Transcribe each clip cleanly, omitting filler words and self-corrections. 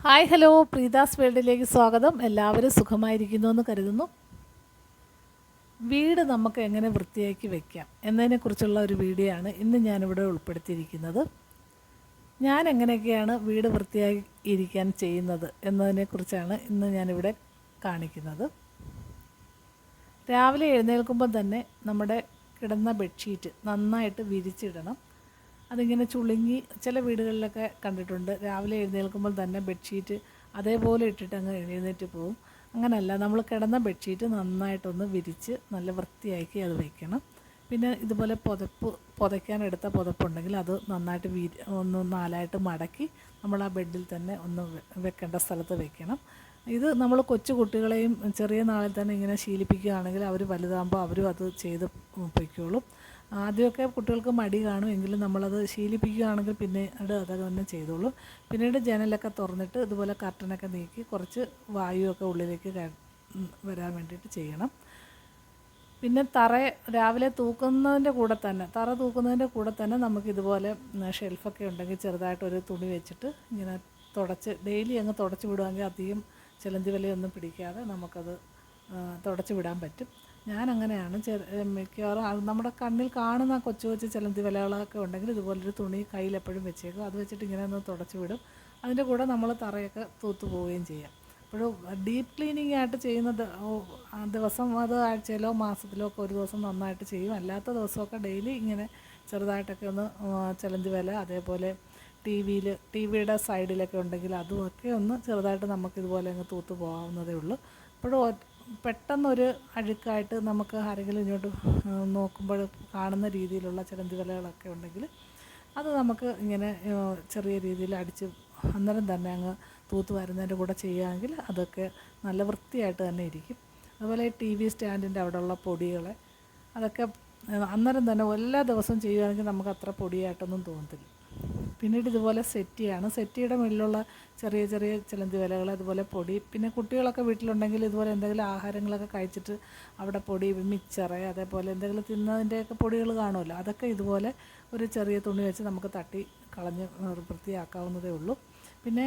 Hi hello പ്രീതാസ് വേൾഡിലേക്ക് സ്വാഗതം. എല്ലാവരും സുഖമായിരിക്കുന്നു എന്ന് കരുതുന്നു. വീട് നമുക്ക് എങ്ങനെ വൃത്തിയാക്കി വെക്കാം എന്നതിനെക്കുറിച്ചുള്ള ഒരു വീഡിയോ ആണ് ഇന്ന് ഞാനിവിടെ ഉൾപ്പെടുത്തിയിരിക്കുന്നത്. ഞാൻ എങ്ങനെയൊക്കെയാണ് വീട് വൃത്തിയായി ഇരിക്കാൻ ചെയ്യുന്നത് എന്നതിനെക്കുറിച്ചാണ് ഇന്ന് ഞാനിവിടെ കാണിക്കുന്നത്. രാവിലെ എഴുന്നേൽക്കുമ്പോൾ തന്നെ നമ്മുടെ കിടന്ന ബെഡ്ഷീറ്റ് നന്നായിട്ട് വിരിച്ചിടണം. അതിങ്ങനെ ചുളുങ്ങി ചില വീടുകളിലൊക്കെ കണ്ടിട്ടുണ്ട്. രാവിലെ എഴുന്നേൽക്കുമ്പോൾ തന്നെ ബെഡ്ഷീറ്റ് അതേപോലെ ഇട്ടിട്ട് അങ്ങ് എഴുന്നേറ്റ് പോവും. അങ്ങനെയല്ല, നമ്മൾ കിടന്ന ബെഡ്ഷീറ്റ് നന്നായിട്ടൊന്ന് വിരിച്ച് നല്ല വൃത്തിയാക്കി അത് വയ്ക്കണം. പിന്നെ ഇതുപോലെ പുതയ്ക്കാനെടുത്ത പുതപ്പുണ്ടെങ്കിൽ അത് നന്നായിട്ട് ഒന്ന് നാലായിട്ട് മടക്കി നമ്മൾ ആ ബെഡിൽ തന്നെ ഒന്ന് വെക്കേണ്ട സ്ഥലത്ത് വെക്കണം. ഇത് നമ്മൾ കൊച്ചു കുട്ടികളെയും ചെറിയ നാളിൽ തന്നെ ഇങ്ങനെ ശീലിപ്പിക്കുകയാണെങ്കിൽ അവർ വലുതാകുമ്പോൾ അവരും അത് ചെയ്ത് പൊയ്ക്കോളും. ആദ്യമൊക്കെ കുട്ടികൾക്ക് മടി കാണും, എങ്കിലും നമ്മളത് ശീലിപ്പിക്കുകയാണെങ്കിൽ പിന്നെ അതൊക്കെ തന്നെ ചെയ്തോളും. പിന്നീട് ജനലൊക്കെ തുറന്നിട്ട് ഇതുപോലെ കർട്ടനൊക്കെ നീക്കി കുറച്ച് വായുവൊക്കെ ഉള്ളിലേക്ക് വരാൻ വേണ്ടിയിട്ട് ചെയ്യണം. പിന്നെ രാവിലെ തൂക്കുന്നതിൻ്റെ കൂടെ തന്നെ നമുക്കിതുപോലെ ഷെൽഫൊക്കെ ഉണ്ടെങ്കിൽ ചെറുതായിട്ടൊരു തുണി വെച്ചിട്ട് ഇങ്ങനെ ഡെയിലി അങ്ങ് തുടച്ച് വിടുവാണെങ്കിൽ അധികം ചിലന്തി വലയൊന്നും പിടിക്കാതെ നമുക്കത് തുടച്ച് വിടാൻ പറ്റും. ഞാനങ്ങനെയാണ് മിക്കവാറും നമ്മുടെ കണ്ണിൽ കാണുന്ന കൊച്ചു കൊച്ചു ചിലന്തി വലകളൊക്കെ ഉണ്ടെങ്കിൽ ഇതുപോലൊരു തുണി കയ്യിലെപ്പോഴും വെച്ചേക്കും. അത് വെച്ചിട്ട് ഇങ്ങനെ ഒന്ന് തുടച്ച് വിടും. അതിൻ്റെ കൂടെ നമ്മൾ തറയൊക്കെ തൂത്ത് പോവുകയും ചെയ്യാം. അപ്പോഴും ഡീപ്പ് ക്ലീനിങ് ആയിട്ട് ചെയ്യുന്ന ദിവസം അത് ആഴ്ചയിലോ മാസത്തിലോ ഒക്കെ ഒരു ദിവസം നന്നായിട്ട് ചെയ്യും. അല്ലാത്ത ദിവസമൊക്കെ ഡെയിലി ഇങ്ങനെ ചെറുതായിട്ടൊക്കെ ഒന്ന് ചിലന്തി വല, അതേപോലെ ടി വിയുടെ സൈഡിലൊക്കെ ഉണ്ടെങ്കിൽ അതുമൊക്കെ ഒന്ന് ചെറുതായിട്ട് നമുക്കിതുപോലെ അങ്ങ് തൂത്ത് പോകാവുന്നതേ ഉള്ളൂ. അപ്പോഴും പെട്ടെന്നൊരു അഴുക്കായിട്ട് നമുക്ക് ആരെങ്കിലും ഇങ്ങോട്ട് നോക്കുമ്പോൾ കാണുന്ന രീതിയിലുള്ള ചിലന്തി വലകളൊക്കെ ഉണ്ടെങ്കിൽ അത് നമുക്ക് ഇങ്ങനെ ചെറിയ രീതിയിൽ അടിച്ച് അന്നേരം തന്നെ അങ്ങ് തൂത്ത് വരുന്നതിൻ്റെ കൂടെ ചെയ്യുകയാണെങ്കിൽ അതൊക്കെ നല്ല വൃത്തിയായിട്ട് തന്നെ ഇരിക്കും. അതുപോലെ ടി വി സ്റ്റാൻഡിൻ്റെ അവിടെയുള്ള പൊടികളെ അതൊക്കെ അന്നേരം തന്നെ എല്ലാ ദിവസവും ചെയ്യുകയാണെങ്കിൽ നമുക്ക് അത്ര പൊടിയായിട്ടൊന്നും തോന്നത്തില്ല. പിന്നീട് ഇതുപോലെ സെറ്റിയുടെ മുകളിലുള്ള ചെറിയ ചെറിയ ചിലന്തി വലകൾ, അതുപോലെ പൊടി. പിന്നെ കുട്ടികളൊക്കെ വീട്ടിലുണ്ടെങ്കിൽ ഇതുപോലെ എന്തെങ്കിലും ആഹാരങ്ങളൊക്കെ കഴിച്ചിട്ട് അവിടെ പൊടി, മിച്ചറ്, അതേപോലെ എന്തെങ്കിലും തിന്നതിൻ്റെയൊക്കെ പൊടികൾ കാണുമല്ലോ, അതൊക്കെ ഇതുപോലെ ഒരു ചെറിയ തുണി വെച്ച് നമുക്ക് തട്ടി കളഞ്ഞ് വൃത്തിയാക്കാവുന്നതേ ഉള്ളൂ. പിന്നെ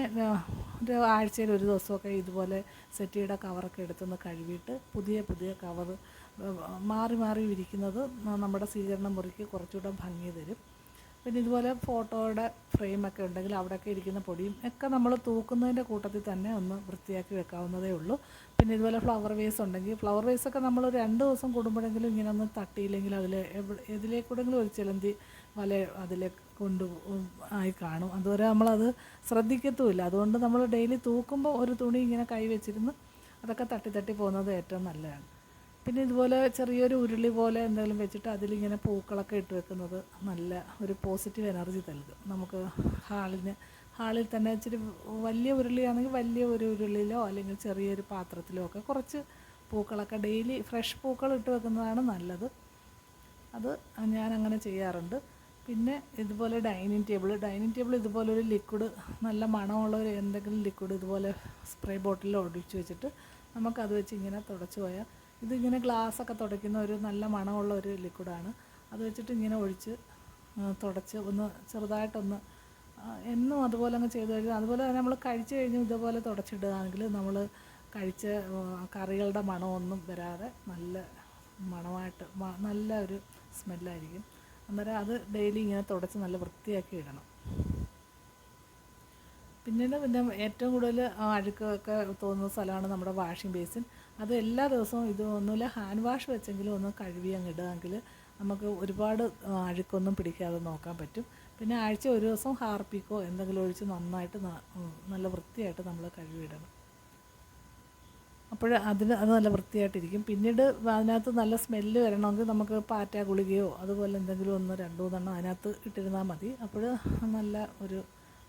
ഒരു ആഴ്ചയിൽ ഒരു ദിവസമൊക്കെ ഇതുപോലെ സെറ്റിയുടെ കവറൊക്കെ എടുത്തൊന്ന് കഴുകിയിട്ട് പുതിയ കവർ മാറി മാറി വിരിക്കുന്നത് നമ്മുടെ സ്വീകരണ മുറിക്ക് കുറച്ചുകൂടെ ഭംഗി തരും. പിന്നെ ഇതുപോലെ ഫോട്ടോയുടെ ഫ്രെയിമൊക്കെ ഉണ്ടെങ്കിൽ അവിടെയൊക്കെ ഇരിക്കുന്ന പൊടിയും ഒക്കെ നമ്മൾ തൂക്കുന്നതിൻ്റെ കൂട്ടത്തിൽ തന്നെ ഒന്ന് വൃത്തിയാക്കി വെക്കാവുന്നതേ ഉള്ളൂ. പിന്നെ ഇതുപോലെ ഫ്ലവർ വേസ് ഉണ്ടെങ്കിൽ ഫ്ലവർ വേസൊക്കെ നമ്മൾ 2 ദിവസം കൂടുമ്പോഴെങ്കിലും ഇങ്ങനെ ഒന്ന് തട്ടിയില്ലെങ്കിൽ എതിലേക്കൂടെങ്കിലും ഒരു ചിലന്തി വല അതിലേക്ക് ആയി കാണും. അതുവരെ നമ്മളത് ശ്രദ്ധിക്കത്തുമില്ല. അതുകൊണ്ട് നമ്മൾ ഡെയിലി തൂക്കുമ്പോൾ ഒരു തുണി ഇങ്ങനെ കൈ വെച്ചിരുന്ന് അതൊക്കെ തട്ടി പോകുന്നത് ഏറ്റവും നല്ലതാണ്. പിന്നെ ഇതുപോലെ ചെറിയൊരു ഉരുളി പോലെ എന്തെങ്കിലും വെച്ചിട്ട് അതിലിങ്ങനെ പൂക്കളൊക്കെ ഇട്ട് വെക്കുന്നത് നല്ല ഒരു പോസിറ്റീവ് എനർജി നൽകും നമുക്ക്. ഹാളിൽ തന്നെ ഇച്ചിരി വലിയ ഉരുളിയാണെങ്കിൽ വലിയ ഒരു ഉരുളിയിലോ അല്ലെങ്കിൽ ചെറിയൊരു പാത്രത്തിലോ ഒക്കെ കുറച്ച് പൂക്കളൊക്കെ ഡെയിലി ഫ്രഷ് പൂക്കൾ ഇട്ട് വെക്കുന്നതാണ് നല്ലത്. അത് ഞാൻ അങ്ങനെ ചെയ്യാറുണ്ട്. പിന്നെ ഇതുപോലെ ഡൈനിങ് ടേബിൾ ഇതുപോലൊരു ലിക്വിഡ്, നല്ല മണമുള്ള ഒരു എന്തെങ്കിലും ലിക്വിഡ് ഇതുപോലെ സ്പ്രേ ബോട്ടിലിൽ ഒഴിച്ച് വെച്ചിട്ട് നമുക്കത് വെച്ച് ഇങ്ങനെ തുടച്ച് പോയാൽ, ഇതിങ്ങനെ ഗ്ലാസ്സൊക്കെ തുടയ്ക്കുന്ന ഒരു നല്ല മണമുള്ള ഒരു ലിക്വിഡാണ്. അത് വെച്ചിട്ട് ഇങ്ങനെ ഒഴിച്ച് തുടച്ച് ഒന്ന് ചെറുതായിട്ടൊന്ന് എന്നും അതുപോലെ അങ്ങ് ചെയ്ത് കഴിഞ്ഞാൽ, അതുപോലെ തന്നെ നമ്മൾ കഴിച്ച് കഴിഞ്ഞ് ഇതുപോലെ തുടച്ചിടുകയാണെങ്കിൽ നമ്മൾ കഴിച്ച കറികളുടെ മണമൊന്നും വരാതെ നല്ല മണമായിട്ട് നല്ല ഒരു സ്മെല്ലായിരിക്കും. അന്നേരം അത് ഡെയിലി ഇങ്ങനെ തുടച്ച് നല്ല വൃത്തിയാക്കി ഇടണം. പിന്നെ ഏറ്റവും കൂടുതൽ അഴുക്കൊക്കെ തോന്നുന്ന സ്ഥലമാണ് നമ്മുടെ വാഷിംഗ് ബേസിൻ. അത് എല്ലാ ദിവസവും ഒന്നുമില്ല ഹാൻഡ് വാഷ് വെച്ചെങ്കിലും ഒന്ന് കഴുകി അങ്ങ് ഇടുകയെങ്കിൽ നമുക്ക് ഒരുപാട് അഴുക്കൊന്നും പിടിക്കാതെ നോക്കാൻ പറ്റും. പിന്നെ ആഴ്ച ഒരു ദിവസം ഹാർപ്പിക്കോ എന്തെങ്കിലും ഒഴിച്ച് നന്നായിട്ട് നല്ല വൃത്തിയായിട്ട് നമ്മൾ കഴുകിയിടണം. അപ്പോൾ അത് നല്ല വൃത്തിയായിട്ടിരിക്കും. പിന്നീട് അതിനകത്ത് നല്ല സ്മെല്ല് വരണമെങ്കിൽ നമുക്ക് പാറ്റ ഗുളികയോ അതുപോലെ എന്തെങ്കിലും 1-2 3 അതിനകത്ത് ഇട്ടിരുന്നാൽ മതി. അപ്പോൾ നല്ല ഒരു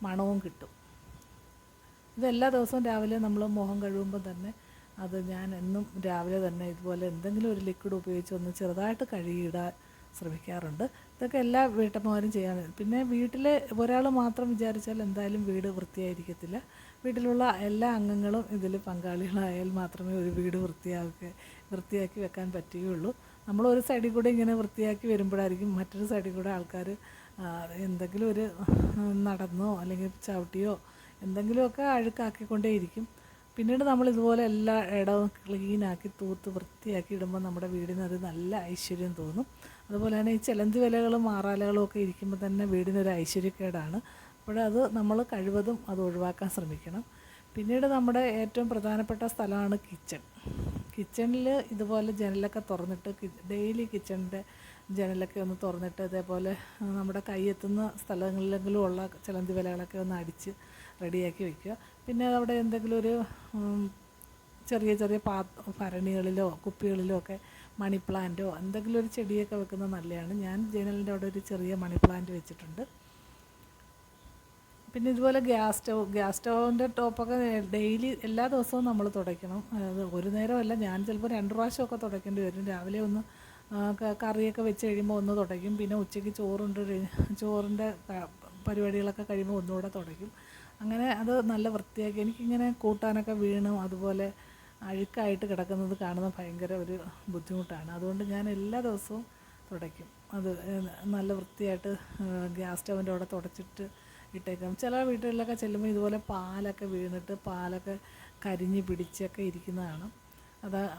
മണവും കിട്ടും. ഇതെല്ലാ ദിവസവും രാവിലെ നമ്മൾ മുഖം കഴുകുമ്പോൾ തന്നെ അത് ഞാൻ എന്നും രാവിലെ തന്നെ ഇതുപോലെ എന്തെങ്കിലും ഒരു ലിക്വിഡ് ഉപയോഗിച്ച് ഒന്ന് ചെറുതായിട്ട് കഴുകിയിടാൻ ശ്രമിക്കാറുണ്ട്. ഇതൊക്കെ എല്ലാ വീട്ടമ്മമാരും ചെയ്യാൻ. പിന്നെ വീട്ടിൽ ഒരാൾ മാത്രം വിചാരിച്ചാൽ എന്തായാലും വീട് വൃത്തിയായിരിക്കത്തില്ല. വീട്ടിലുള്ള എല്ലാ അംഗങ്ങളും ഇതിൽ പങ്കാളികളായാൽ മാത്രമേ ഒരു വീട് വൃത്തിയാക്കി വെക്കാൻ പറ്റുകയുള്ളൂ. നമ്മളൊരു സൈഡിൽ കൂടെ ഇങ്ങനെ വൃത്തിയാക്കി വരുമ്പോഴായിരിക്കും മറ്റൊരു സൈഡിൽ കൂടെ ആൾക്കാർ എന്തെങ്കിലും ഒരു നടന്നോ അല്ലെങ്കിൽ ചവിട്ടിയോ എന്തെങ്കിലുമൊക്കെ അഴുക്കാക്കിക്കൊണ്ടേയിരിക്കും. പിന്നീട് നമ്മളിതുപോലെ എല്ലാ ഇടവും ക്ലീനാക്കി തൂത്ത് വൃത്തിയാക്കി ഇടുമ്പോൾ നമ്മുടെ വീടിനൊരു നല്ല ഐശ്വര്യം തോന്നും. അതുപോലെ തന്നെ ഈ ചിലന്തി വലകളും മാറാലകളും ഒക്കെ ഇരിക്കുമ്പോൾ തന്നെ വീടിനൊരു ഐശ്വര്യക്കേടാണ്. അപ്പോഴത് നമ്മൾ കഴിവതും അത് ഒഴിവാക്കാൻ ശ്രമിക്കണം. പിന്നീട് നമ്മുടെ ഏറ്റവും പ്രധാനപ്പെട്ട സ്ഥലമാണ് കിച്ചൺ. കിച്ചണിൽ ഇതുപോലെ ജനലൊക്കെ തുറന്നിട്ട് ഡെയിലി കിച്ചണിൻ്റെ ജനലൊക്കെ ഒന്ന് തുറന്നിട്ട് ഇതേപോലെ നമ്മുടെ കൈയെത്തുന്ന സ്ഥലങ്ങളിലെങ്കിലും ഉള്ള ചിലന്തി വലകളൊക്കെ ഒന്ന് അടിച്ച് റെഡിയാക്കി വയ്ക്കുക. പിന്നെ അവിടെ എന്തെങ്കിലും ഒരു ചെറിയ ചെറിയ ഭരണികളിലോ കുപ്പികളിലോ ഒക്കെ മണി പ്ലാന്റോ എന്തെങ്കിലും ഒരു ചെടിയൊക്കെ വെക്കുന്നത് നല്ലതാണ്. ഞാൻ ജനലിൻ്റെ അവിടെ ഒരു ചെറിയ മണി പ്ലാന്റ് വെച്ചിട്ടുണ്ട്. പിന്നെ ഇതുപോലെ ഗ്യാസ് സ്റ്റൗവിൻ്റെ ടോപ്പൊക്കെ ഡെയിലി എല്ലാ ദിവസവും നമ്മൾ തുടയ്ക്കണം. അത് ഒരു നേരമല്ല, ഞാൻ ചിലപ്പോൾ 2 പ്രാവശ്യമൊക്കെ തുടയ്ക്കേണ്ടി വരും. രാവിലെ ഒന്ന് കറിയൊക്കെ വെച്ച് കഴിയുമ്പോൾ ഒന്ന് തുടയ്ക്കും. പിന്നെ ഉച്ചയ്ക്ക് ചോറിൻ്റെ പരിപാടികളൊക്കെ കഴിയുമ്പോൾ ഒന്നുകൂടെ തുടയ്ക്കും. അങ്ങനെ അത് നല്ല വൃത്തിയാക്കി, എനിക്കിങ്ങനെ കൂട്ടാനൊക്കെ വീണും അതുപോലെ അഴുക്കായിട്ട് കിടക്കുന്നത് കാണുന്നത് ഭയങ്കര ഒരു ബുദ്ധിമുട്ടാണ്. അതുകൊണ്ട് ഞാൻ എല്ലാ ദിവസവും തുടയ്ക്കും. അത് നല്ല വൃത്തിയായിട്ട് ഗ്യാസ് സ്റ്റൗവിൻ്റെ അവിടെ തുടച്ചിട്ട് ഇട്ടേക്കാം. ചില വീടുകളിലൊക്കെ ചെല്ലുമ്പോൾ ഇതുപോലെ പാലൊക്കെ വീണിട്ട് പാലൊക്കെ കരിഞ്ഞ് പിടിച്ചൊക്കെ ഇരിക്കുന്നതാണ്.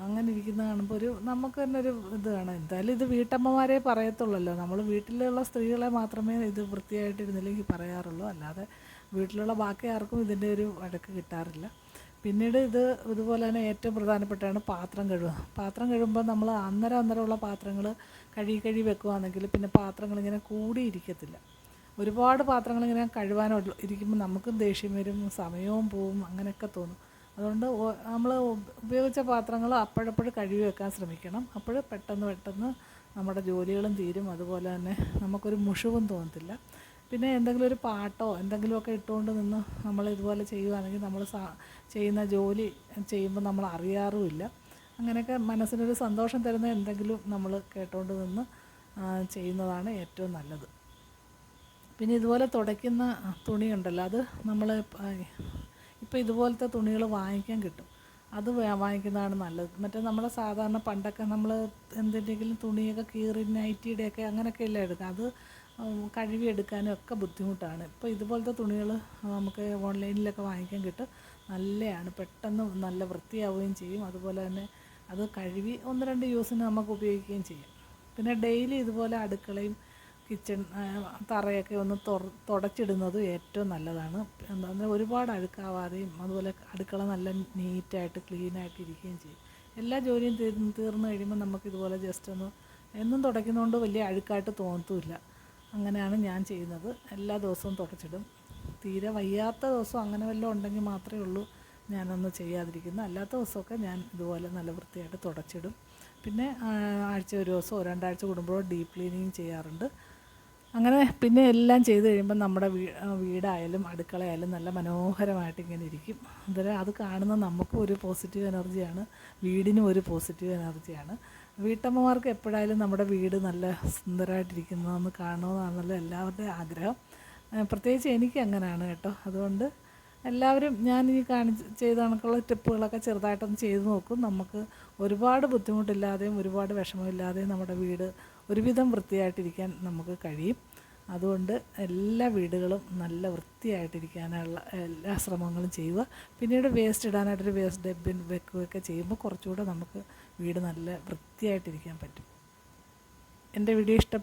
അങ്ങനെ ഇരിക്കുന്നത് കാണുമ്പോൾ നമുക്ക് തന്നെ ഒരു ഇത് കാണാം. എന്തായാലും ഇത് വീട്ടമ്മമാരെ പറയത്തുള്ളല്ലോ, നമ്മൾ വീട്ടിലുള്ള സ്ത്രീകളെ മാത്രമേ ഇത് വൃത്തിയായിട്ടിരുന്നില്ലെങ്കിൽ പറയാറുള്ളൂ. അല്ലാതെ വീട്ടിലുള്ള ബാക്കി ആർക്കും ഇതിൻ്റെ ഒരു വഴക്ക് കിട്ടാറില്ല. പിന്നീട് ഇതുപോലെ തന്നെ ഏറ്റവും പ്രധാനപ്പെട്ടാണ് പാത്രം കഴുകുക. പാത്രം കഴുകുമ്പോൾ നമ്മൾ അന്നേരമുള്ള പാത്രങ്ങൾ കഴുകി വെക്കുകയാണെങ്കിൽ പിന്നെ പാത്രങ്ങളിങ്ങനെ കൂടിയിരിക്കത്തില്ല. ഒരുപാട് പാത്രങ്ങളിങ്ങനെ ഇരിക്കുമ്പോൾ നമുക്കും ദേഷ്യം വരും, സമയവും പോവും, അങ്ങനെയൊക്കെ തോന്നും. അതുകൊണ്ട് നമ്മൾ ഉപയോഗിച്ച പാത്രങ്ങൾ അപ്പോഴപ്പോഴും കഴുകി വെക്കാൻ ശ്രമിക്കണം. അപ്പോൾ പെട്ടെന്ന് നമ്മുടെ ജോലികളും തീരും. അതുപോലെ തന്നെ നമുക്കൊരു മുഷിവും തോന്നത്തില്ല. പിന്നെ എന്തെങ്കിലും ഒരു പാട്ടോ എന്തെങ്കിലുമൊക്കെ ഇട്ടുകൊണ്ട് നിന്ന് നമ്മൾ ഇതുപോലെ ചെയ്യുകയാണെങ്കിൽ നമ്മൾ ചെയ്യുന്ന ജോലി ചെയ്യുമ്പോൾ നമ്മൾ അറിയാറുമില്ല. അങ്ങനെയൊക്കെ മനസ്സിനൊരു സന്തോഷം തരുന്ന എന്തെങ്കിലും നമ്മൾ കേട്ടുകൊണ്ട് നിന്ന് ചെയ്യുന്നതാണ് ഏറ്റവും നല്ലത്. പിന്നെ ഇതുപോലെ തുടയ്ക്കുന്ന തുണിയുണ്ടല്ലോ, അത് നമ്മൾ ഇപ്പോൾ ഇതുപോലത്തെ തുണികൾ വാങ്ങിക്കാൻ കിട്ടും. അത് വാങ്ങിക്കുന്നതാണ് നല്ലത്. മറ്റേ നമ്മൾ സാധാരണ പണ്ടൊക്കെ നമ്മൾ എന്തിൻ്റെങ്കിലും തുണിയൊക്കെ കീറി നൈറ്റിയുടെയൊക്കെ അങ്ങനെയൊക്കെ അല്ലേ എടുക്കുക. അത് കഴുകിയെടുക്കാനും ഒക്കെ ബുദ്ധിമുട്ടാണ്. ഇപ്പോൾ ഇതുപോലത്തെ തുണികൾ നമുക്ക് ഓൺലൈനിലൊക്കെ വാങ്ങിക്കാൻ കിട്ടും. നല്ലതാണ്, പെട്ടെന്ന് നല്ല വൃത്തിയാവുകയും ചെയ്യും. അതുപോലെ തന്നെ അത് കഴുകി 1-2 യൂസിന് നമുക്ക് ഉപയോഗിക്കുകയും ചെയ്യും. പിന്നെ ഡെയിലി ഇതുപോലെ അടുക്കളയും കിച്ചൺ തറയൊക്കെ ഒന്ന് തുടച്ചിടുന്നത് ഏറ്റവും നല്ലതാണ്. എന്താ ഒരുപാട് അഴുക്കാവാതെയും അതുപോലെ അടുക്കള നല്ല നീറ്റായിട്ട് ക്ലീനായിട്ട് ഇരിക്കുകയും ചെയ്യും. എല്ലാ ജോലിയും തീർന്നു കഴിയുമ്പോൾ നമുക്കിതുപോലെ ജസ്റ്റ് ഒന്ന് എന്നും തുടയ്ക്കുന്നതുകൊണ്ട് വലിയ അഴുക്കായിട്ട് തോന്നത്തുമില്ല. അങ്ങനെയാണ് ഞാൻ ചെയ്യുന്നത്. എല്ലാ ദിവസവും തുടച്ചിടും. തീരെ വയ്യാത്ത ദിവസം അങ്ങനെ വല്ലതും ഉണ്ടെങ്കിൽ മാത്രമേ ഉള്ളൂ ഞാനൊന്ന് ചെയ്യാതിരിക്കുന്നത്. അല്ലാത്ത ദിവസമൊക്കെ ഞാൻ ഇതുപോലെ നല്ല വൃത്തിയായിട്ട് തുടച്ചിടും. പിന്നെ ആഴ്ച ഒരു ദിവസമോ 2 ആഴ്ച കൂടുമ്പോഴോ ഡീപ്പ് ക്ലീനിങ് ചെയ്യാറുണ്ട്. അങ്ങനെ പിന്നെ എല്ലാം ചെയ്ത് കഴിയുമ്പോൾ നമ്മുടെ വീടായാലും അടുക്കളയായാലും നല്ല മനോഹരമായിട്ട് ഇങ്ങനെ ഇരിക്കും. അത് കാണുന്ന നമുക്കും ഒരു പോസിറ്റീവ് എനർജിയാണ്, വീടിനും ഒരു പോസിറ്റീവ് എനർജിയാണ്. വീട്ടമ്മമാർക്ക് എപ്പോഴായാലും നമ്മുടെ വീട് നല്ല സുന്ദരമായിട്ടിരിക്കുന്നതെന്ന് കാണണമെന്നാണല്ലോ എല്ലാവരുടെയും ആഗ്രഹം. പ്രത്യേകിച്ച് എനിക്ക് അങ്ങനെയാണ് കേട്ടോ. അതുകൊണ്ട് എല്ലാവരും ഞാൻ ഈ ചെയ്ത കണക്കുള്ള ടിപ്പുകളൊക്കെ ചെറുതായിട്ടൊന്ന് ചെയ്ത് നോക്കും. നമുക്ക് ഒരുപാട് ബുദ്ധിമുട്ടില്ലാതെയും ഒരുപാട് വിഷമമില്ലാതെയും നമ്മുടെ വീട് ഒരുവിധം വൃത്തിയായിട്ടിരിക്കാൻ നമുക്ക് കഴിയും. അതുകൊണ്ട് എല്ലാ വീടുകളും നല്ല വൃത്തിയായിട്ടിരിക്കാനുള്ള എല്ലാ ശ്രമങ്ങളും ചെയ്യുക. പിന്നീട് വേസ്റ്റ് ഇടാനായിട്ടൊരു വേസ്റ്റ് ഡബ്ബിൻ വെക്കുകയൊക്കെ ചെയ്യുമ്പോൾ കുറച്ചുകൂടെ നമുക്ക് വീട് നല്ല വൃത്തിയായിട്ടിരിക്കാൻ പറ്റും. എൻ്റെ വീഡിയോ ഇഷ്ടപ്പെട്ടു